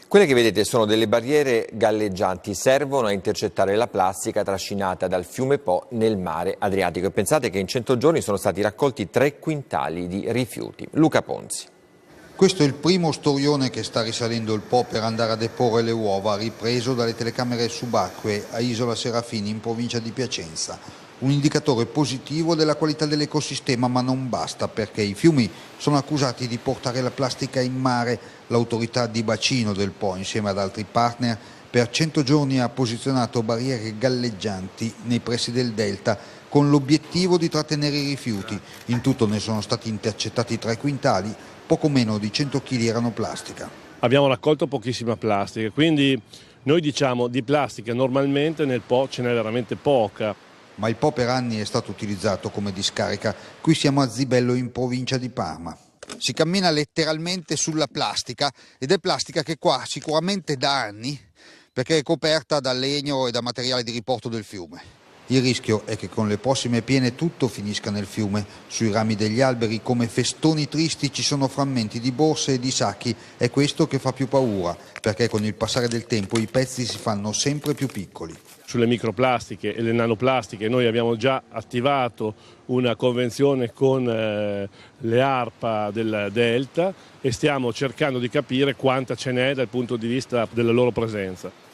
Quelle che vedete sono delle barriere galleggianti, servono a intercettare la plastica trascinata dal fiume Po nel mare Adriatico. E pensate che in 100 giorni sono stati raccolti 3 quintali di rifiuti. Luca Ponzi. Questo è il primo storione che sta risalendo il Po per andare a deporre le uova, ripreso dalle telecamere subacquee a Isola Serafini in provincia di Piacenza. Un indicatore positivo della qualità dell'ecosistema, ma non basta, perché i fiumi sono accusati di portare la plastica in mare. L'autorità di bacino del Po, insieme ad altri partner, per 100 giorni ha posizionato barriere galleggianti nei pressi del delta con l'obiettivo di trattenere i rifiuti. In tutto ne sono stati intercettati 3 quintali, poco meno di 100 kg erano plastica. Abbiamo raccolto pochissima plastica, quindi noi diciamo di plastica normalmente nel Po ce n'è veramente poca. Ma il Po per anni è stato utilizzato come discarica. Qui siamo a Zibello in provincia di Parma. Si cammina letteralmente sulla plastica ed è plastica che qua sicuramente da anni, perché è coperta da legno e da materiale di riporto del fiume. Il rischio è che con le prossime piene tutto finisca nel fiume. Sui rami degli alberi come festoni tristi ci sono frammenti di borse e di sacchi. È questo che fa più paura, perché con il passare del tempo i pezzi si fanno sempre più piccoli. Sulle microplastiche e le nanoplastiche noi abbiamo già attivato una convenzione con le ARPA del Delta e stiamo cercando di capire quanta ce n'è dal punto di vista della loro presenza.